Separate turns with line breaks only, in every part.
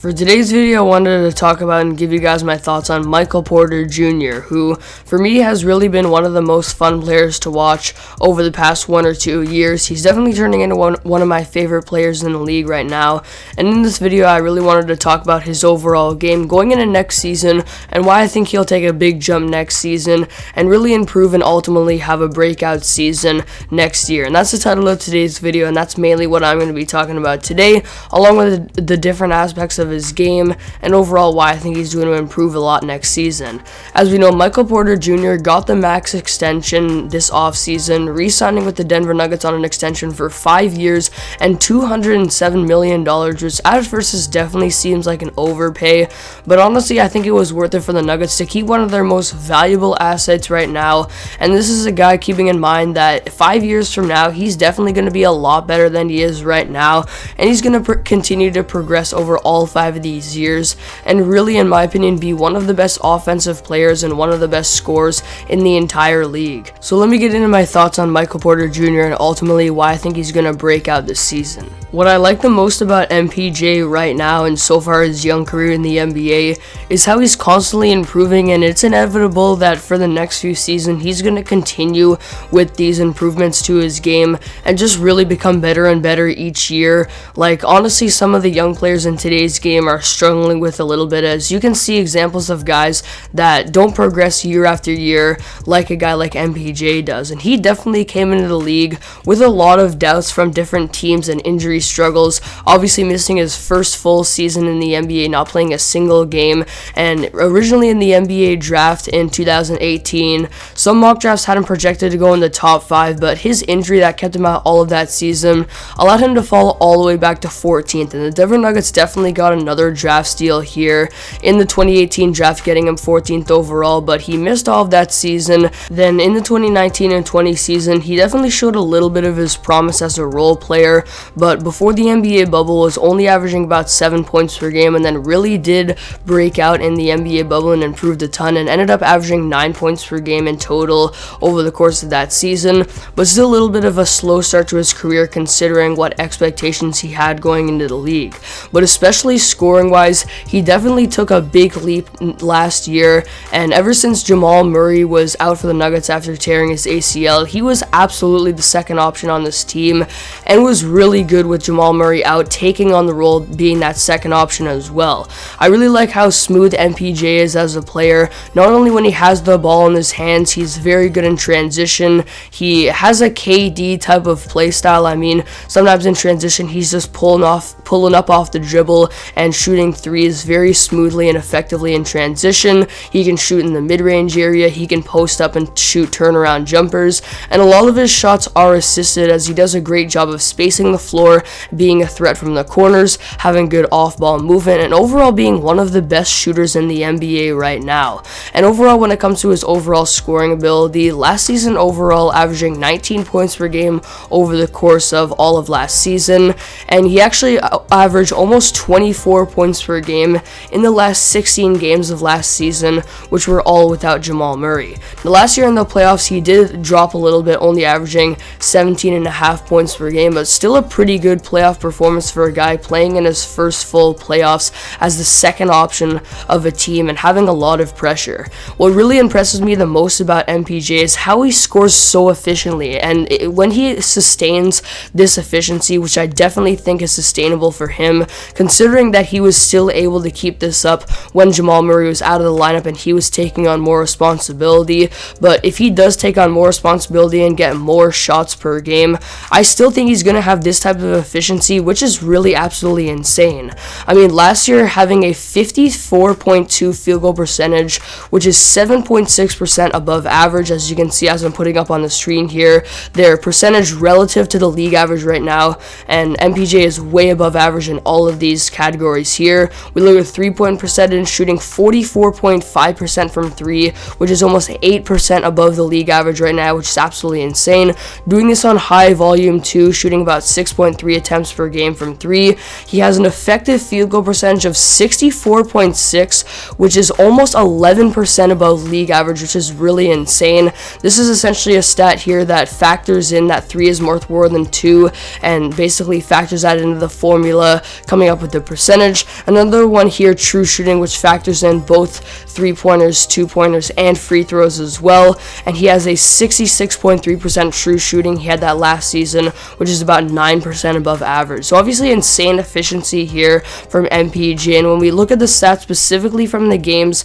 For today's video, I wanted to talk about and give you guys my thoughts on Michael Porter Jr., who, for me, has really been one of the most fun players to watch over the past 1 or 2 years. He's definitely turning into one of my favorite players in the league right now, and in this video, I really wanted to talk about his overall game going into next season, and why I think he'll take a big jump next season, and really improve and ultimately have a breakout season next year. And that's the title of today's video, and that's mainly what I'm going to be talking about today, along with the different aspects of his game and overall why I think he's going to improve a lot next season. As we know, Michael Porter Jr. got the max extension this offseason, re-signing with the Denver Nuggets on an extension for 5 years and $207 million, which at first definitely seems like an overpay, but honestly I think it was worth it for the Nuggets to keep one of their most valuable assets right now. And this is a guy, keeping in mind that 5 years from now he's definitely going to be a lot better than he is right now, and he's going to continue to progress over all 5 of these years, and really, in my opinion, be one of the best offensive players and one of the best scorers in the entire league. So let me get into my thoughts on Michael Porter Jr. and ultimately why I think he's going to break out this season. What I like the most about MPJ right now and so far his young career in the NBA is how he's constantly improving, and it's inevitable that for the next few seasons he's going to continue with these improvements to his game and just really become better and better each year. Like, honestly, some of the young players in today's game are struggling with a little bit, as you can see examples of guys that don't progress year after year like a guy like MPJ does, and he definitely came into the league with a lot of doubts from different teams and injury struggles, obviously missing his first full season in the NBA, not playing a single game, and originally in the NBA draft in 2018, some mock drafts had him projected to go in the top 5, but his injury that kept him out all of that season allowed him to fall all the way back to 14th, and the Denver Nuggets definitely got another draft steal here in the 2018 draft, getting him 14th overall, but he missed all of that season. Then in the 2019 and 20 season, he definitely showed a little bit of his promise as a role player, but before the NBA bubble was only averaging about 7 points per game, and then really did break out in the NBA bubble and improved a ton, and ended up averaging 9 points per game in total over the course of that season, but still a little bit of a slow start to his career considering what expectations he had going into the league. But especially scoring wise, he definitely took a big leap last year, and ever since Jamal Murray was out for the Nuggets after tearing his ACL, he was absolutely the second option on this team and was really good with Jamal Murray out, taking on the role being that second option as well. I really like how smooth MPJ is as a player. Not only when he has the ball in his hands, he's very good in transition. He has a KD type of play style. I mean, sometimes in transition he's just pulling up off the dribble and shooting threes very smoothly and effectively in transition. He can shoot in the mid-range area, he can post up and shoot turnaround jumpers, and a lot of his shots are assisted as he does a great job of spacing the floor, being a threat from the corners, having good off-ball movement, and overall being one of the best shooters in the NBA right now. And overall, when it comes to his overall scoring ability, last season overall averaging 19 points per game over the course of all of last season, and he actually averaged almost 24 points per game in the last 16 games of last season, which were all without Jamal Murray. The last year in the playoffs he did drop a little bit, only averaging 17.5 points per game, but still a pretty good playoff performance for a guy playing in his first full playoffs as the second option of a team and having a lot of pressure. What really impresses me the most about MPJ is how he scores so efficiently, and when he sustains this efficiency, which I definitely think is sustainable for him, considering that he was still able to keep this up when Jamal Murray was out of the lineup and he was taking on more responsibility. But if he does take on more responsibility and get more shots per game, I still think he's going to have this type of efficiency, which is really absolutely insane. I mean, last year having a 54.2 field goal percentage, which is 7.6% above average, as you can see as I'm putting up on the screen here, their percentage relative to the league average right now, and MPJ is way above average in all of these categories here. We look at 3-point percentage, shooting 44.5% from 3, which is almost 8% above the league average right now, which is absolutely insane. Doing this on high volume too, shooting about 6.3 attempts per game from 3. He has an effective field goal percentage of 64.6, which is almost 11% above league average, which is really insane. This is essentially a stat here that factors in that 3 is more than 2 and basically factors that into the formula, coming up with the percentage percentage. Another one here, true shooting, which factors in both 3-pointers, 2-pointers, and free throws as well. And he has a 66.3% true shooting. He had that last season, which is about 9% above average. So obviously insane efficiency here from MPJ. And when we look at the stats specifically from the games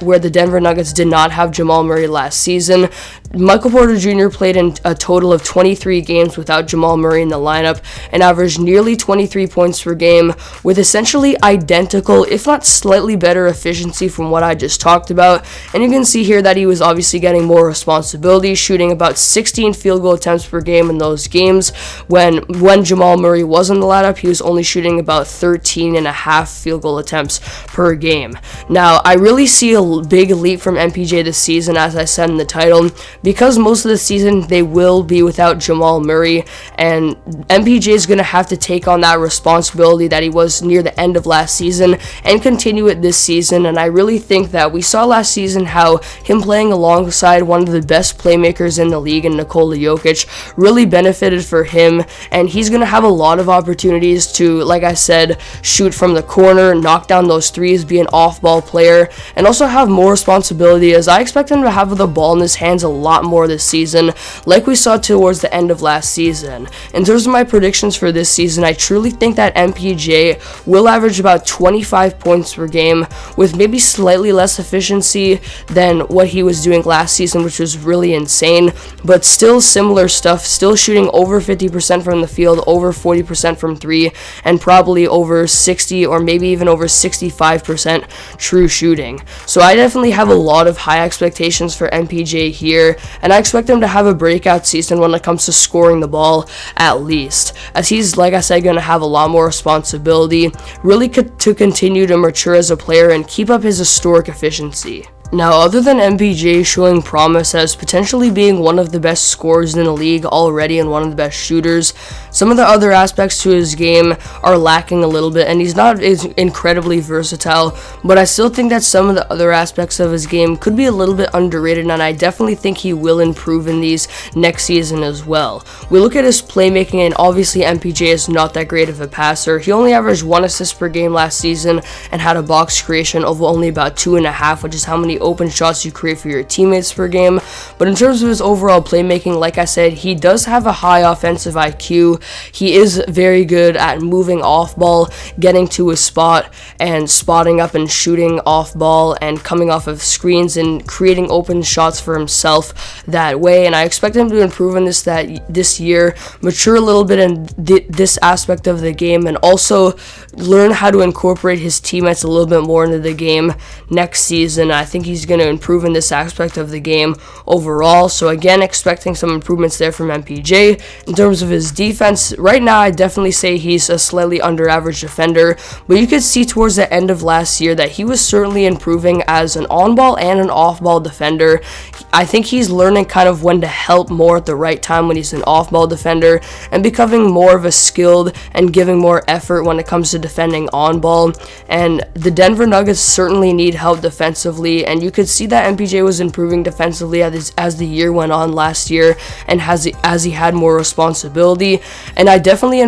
where the Denver Nuggets did not have Jamal Murray last season, Michael Porter Jr. played in a total of 23 games without Jamal Murray in the lineup and averaged nearly 23 points per game with essentially identical, if not slightly better efficiency from what I just talked about. And you can see here that he was obviously getting more responsibility, shooting about 16 field goal attempts per game in those games. When Jamal Murray was in the lineup, he was only shooting about 13.5 field goal attempts per game. Now, I really see a big leap from MPJ this season, as I said in the title, because most of the season they will be without Jamal Murray, and MPJ is going to have to take on that responsibility that he was near the end of last season and continue it this season. And I really think that we saw last season how him playing alongside one of the best playmakers in the league in Nikola Jokic really benefited for him, and he's going to have a lot of opportunities to, like I said, shoot from the corner, knock down those threes, be an off-ball player, and also have more responsibility, as I expect him to have the ball in his hands a lot more this season, like we saw towards the end of last season. In terms of my predictions for this season, I truly think that MPJ will average about 25 points per game, with maybe slightly less efficiency than what he was doing last season, which was really insane, but still similar stuff, still shooting over 50% from the field, over 40% from three, and probably over 60 or maybe even over 65% true shooting. So I definitely have a lot of high expectations for MPJ here, and I expect him to have a breakout season when it comes to scoring the ball, at least, as he's, like I said, going to have a lot more responsibility, really to continue to mature as a player and keep up his historic efficiency. Now, other than MPJ showing promise as potentially being one of the best scorers in the league already and one of the best shooters, some of the other aspects to his game are lacking a little bit, and he's not as incredibly versatile, but I still think that some of the other aspects of his game could be a little bit underrated, and I definitely think he will improve in these next season as well. We look at his playmaking, and obviously MPJ is not that great of a passer. He only averaged 1 assist per game last season and had a box creation of only about 2.5, which is how many open shots you create for your teammates per game. But in terms of his overall playmaking, like I said, he does have a high offensive IQ. He is very good at moving off ball, getting to his spot and spotting up and shooting off ball and coming off of screens and creating open shots for himself that way. And I expect him to improve in this year, mature a little bit in this aspect of the game, and also learn how to incorporate his teammates a little bit more into the game next season. I think he's going to improve in this aspect of the game overall. So again, expecting some improvements there from MPJ. In terms of his defense, right now I definitely say he's a slightly under average defender, but you could see towards the end of last year that he was certainly improving as an on-ball and an off-ball defender. I think he's learning kind of when to help more at the right time when he's an off-ball defender, and becoming more of a skilled and giving more effort when it comes to defending on-ball. And the Denver Nuggets certainly need help defensively, and you could see that MPJ was improving defensively as the year went on last year, and as he had more responsibility. And I definitely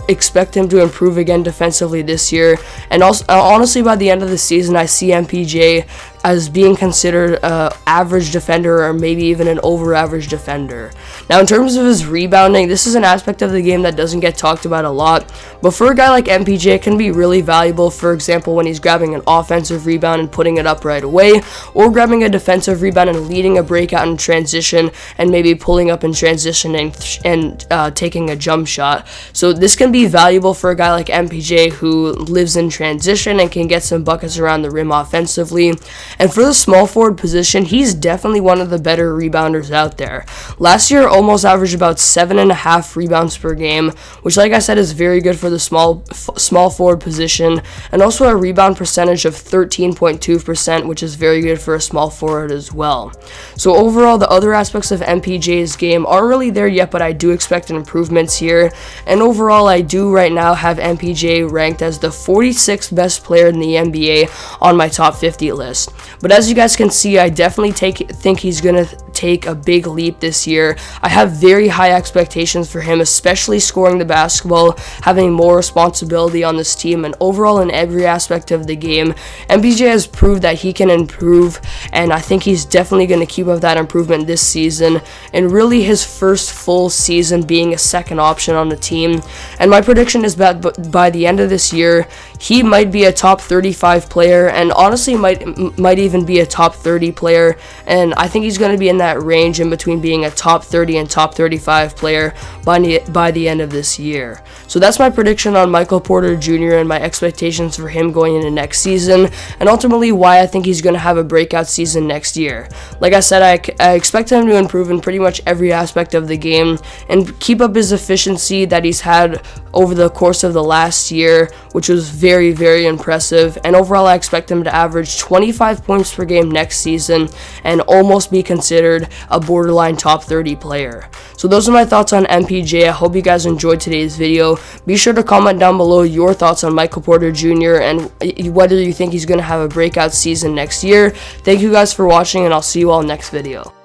expect him to improve again defensively this year. And also, honestly, by the end of the season, I see MPJ as being considered an average defender or maybe even an over-average defender. Now, in terms of his rebounding, this is an aspect of the game that doesn't get talked about a lot, but for a guy like MPJ, it can be really valuable, for example, when he's grabbing an offensive rebound and putting it up right away, or grabbing a defensive rebound and leading a breakout in transition and maybe pulling up in transition and taking a jump shot. So this can be valuable for a guy like MPJ who lives in transition and can get some buckets around the rim offensively. And for the small forward position, he's definitely one of the better rebounders out there. Last year, almost averaged about 7.5 rebounds per game, which, like I said, is very good for the small forward position, and also a rebound percentage of 13.2%, which is very good for a small forward as well. So overall, the other aspects of MPJ's game aren't really there yet, but I do expect improvements here. And overall, I do right now have MPJ ranked as the 46th best player in the NBA on my top 50 list. But as you guys can see, I definitely think he's going to take a big leap this year. I have very high expectations for him, especially scoring the basketball, having more responsibility on this team, and overall in every aspect of the game. MPJ has proved that he can improve, and I think he's definitely going to keep up that improvement this season, and really his first full season being a second option on the team. And my prediction is that by the end of this year, he might be a top 35 player, and honestly might even be a top 30 player, and I think he's going to be in that range in between being a top 30 and top 35 player by the end of this year. So that's my prediction on Michael Porter Jr. and my expectations for him going into next season, and ultimately why I think he's going to have a breakout season next year. Like I said, I expect him to improve in pretty much every aspect of the game and keep up his efficiency that he's had over the course of the last year, which was very, very impressive. And overall, I expect him to average 25 points per game next season and almost be considered a borderline top 30 player. So those are my thoughts on MPJ. I hope you guys enjoyed today's video. Be sure to comment down below your thoughts on Michael Porter Jr. and whether you think he's going to have a breakout season next year. Thank you guys for watching, and I'll see you all next video.